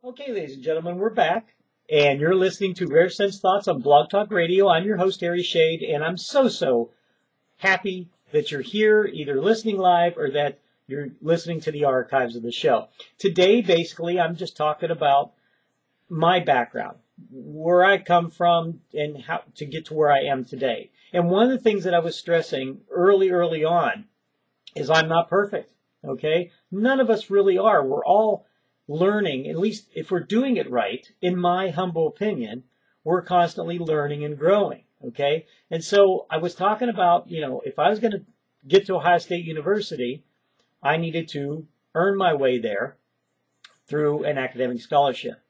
Okay, ladies and gentlemen, we're back, and you're listening to Rare Sense Thoughts on Blog Talk Radio. I'm your host, Harry Shade, and I'm so happy that you're here, either listening live or that you're listening to the archives of the show. Today, basically, I'm just talking about my background, where I come from, and how to get to where I am today. And one of the things that I was stressing early on is I'm not perfect, okay? None of us really are. We're all learning, at least if we're doing it right, in my humble opinion, we're constantly learning and growing, okay? And so I was talking about, if I was going to get to Ohio State University, I needed to earn my way there through an academic scholarship.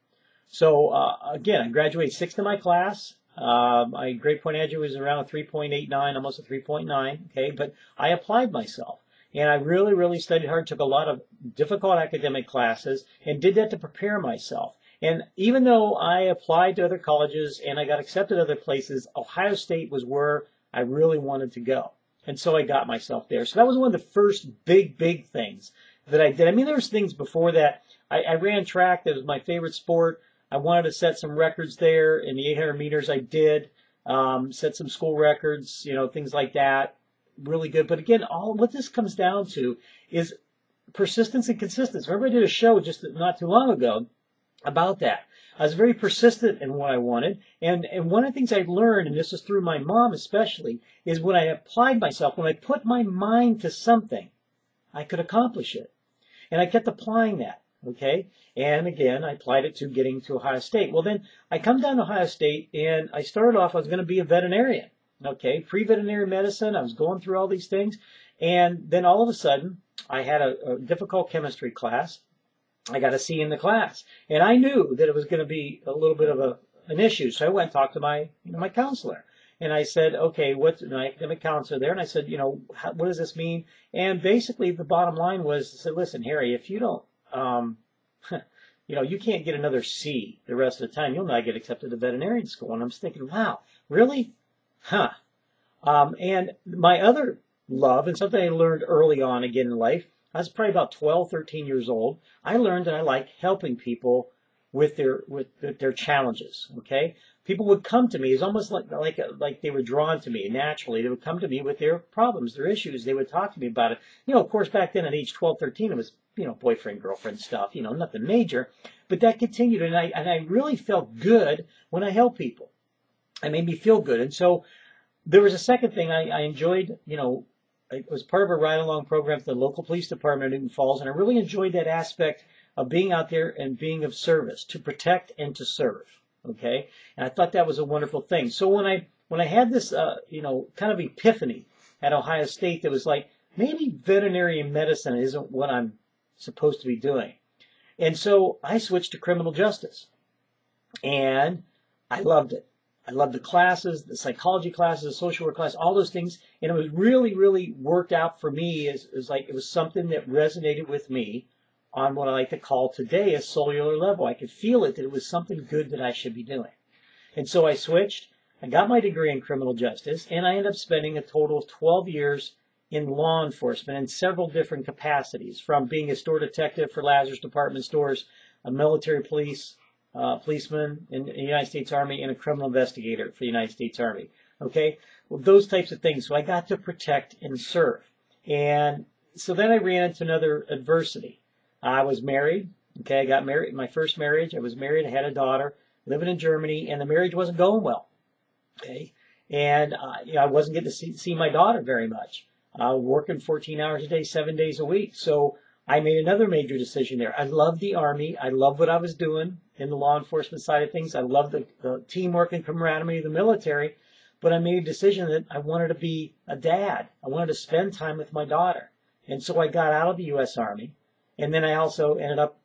So again, I graduated sixth in my class. My grade point average was around a 3.89, almost a 3.9, okay? But I applied myself. And I really studied hard, took a lot of difficult academic classes, and did that to prepare myself. And even though I applied to other colleges and I got accepted other places, Ohio State was where I really wanted to go. And so I got myself there. So that was one of the first big things that I did. I mean, there was things before that. I ran track. That was my favorite sport. I wanted to set some records there. In the 800 meters, I did. Set some school records, things like that. Really good. But again, all what this comes down to is persistence and consistency. Remember, I did a show just not too long ago about that. I was very persistent in what I wanted. And one of the things I learned, and this is through my mom especially, is when I applied myself, when I put my mind to something, I could accomplish it. And I kept applying that. Okay. And again, I applied it to getting to Ohio State. Well, then I come down to Ohio State and I started off, I was going to be a veterinarian. Okay, pre-veterinary medicine, I was going through all these things, and then all of a sudden, I had a difficult chemistry class. I got a C in the class, and I knew that it was going to be a little bit of an issue, so I went and talked to my counselor, and I said, okay, what's my academic counselor there, and I said, what does this mean? And basically, the bottom line was, I said, listen, Harry, if you don't, you can't get another C the rest of the time, you'll not get accepted to veterinarian school. And I'm thinking, wow, really? Huh. And my other love, and something I learned early on again in life, I was probably about 12, 13 years old. I learned that I like helping people with their challenges. Okay, people would come to me. It's almost like they were drawn to me naturally. They would come to me with their problems, their issues. They would talk to me about it. Of course, back then at age 12, 13, it was boyfriend, girlfriend stuff. Nothing major, but that continued, and I really felt good when I helped people. It made me feel good. And so there was a second thing I enjoyed, it was part of a ride-along program for the local police department in Newton Falls, and I really enjoyed that aspect of being out there and being of service, to protect and to serve, okay? And I thought that was a wonderful thing. So when I had this, kind of epiphany at Ohio State that was like, maybe veterinary medicine isn't what I'm supposed to be doing. And so I switched to criminal justice, and I loved it. I loved the classes, the psychology classes, the social work class, all those things. And it was really worked out for me. It was something that resonated with me on what I like to call today a cellular level. I could feel it, that it was something good that I should be doing. And so I switched. I got my degree in criminal justice, and I ended up spending a total of 12 years in law enforcement in several different capacities, from being a store detective for Lazarus Department Stores, a military policeman in the United States Army, and a criminal investigator for the United States Army. Okay? Well, those types of things. So I got to protect and serve. And so then I ran into another adversity. I was married. Okay, I got married. My first marriage, I was married. I had a daughter living in Germany, and the marriage wasn't going well. Okay? And I wasn't getting to see my daughter very much. Working 14 hours a day, 7 days a week. So I made another major decision there. I loved the Army. I loved what I was doing in the law enforcement side of things. I loved the teamwork and camaraderie of the military. But I made a decision that I wanted to be a dad. I wanted to spend time with my daughter. And so I got out of the U.S. Army. And then I also ended up,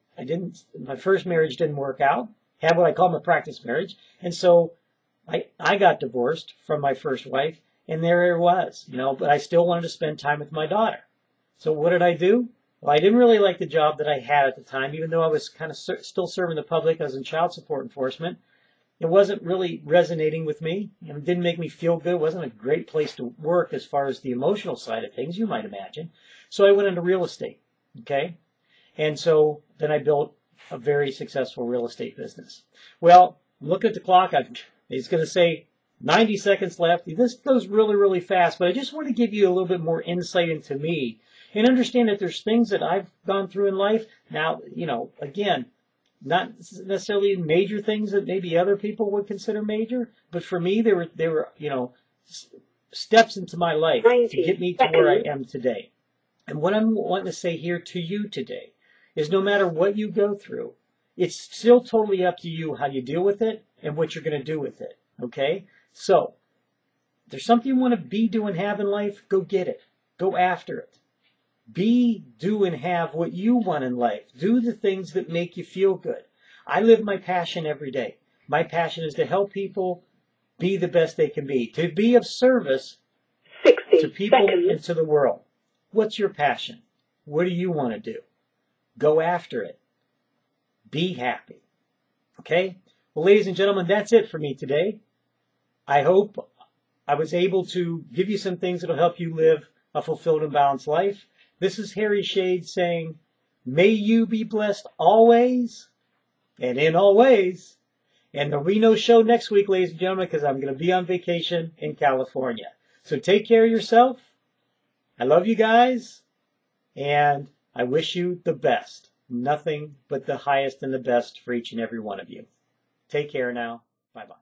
my first marriage didn't work out. Had what I call my practice marriage. And so I got divorced from my first wife. And there it was, but I still wanted to spend time with my daughter. So what did I do? Well, I didn't really like the job that I had at the time, even though I was kind of still serving the public. I was in child support enforcement. It wasn't really resonating with me. It didn't make me feel good. It wasn't a great place to work as far as the emotional side of things, you might imagine. So I went into real estate, okay? And so then I built a very successful real estate business. Well, look at the clock. It's going to say 90 seconds left. This goes really, really fast, but I just want to give you a little bit more insight into me and understand that there's things that I've gone through in life. Now, again, not necessarily major things that maybe other people would consider major, but for me, they were, steps into my life to get me to where I am today. And what I'm wanting to say here to you today is no matter what you go through, it's still totally up to you how you deal with it and what you're going to do with it. Okay? So, if there's something you want to be, do, and have in life, go get it. Go after it. Be, do, and have what you want in life. Do the things that make you feel good. I live my passion every day. My passion is to help people be the best they can be, to be of service to people and to the world. What's your passion? What do you want to do? Go after it. Be happy. Okay? Well, ladies and gentlemen, that's it for me today. I hope I was able to give you some things that will help you live a fulfilled and balanced life. This is Harry Shade saying, may you be blessed always and in all ways. And there'll be no show next week, ladies and gentlemen, because I'm going to be on vacation in California. So take care of yourself. I love you guys. And I wish you the best. Nothing but the highest and the best for each and every one of you. Take care now. Bye-bye.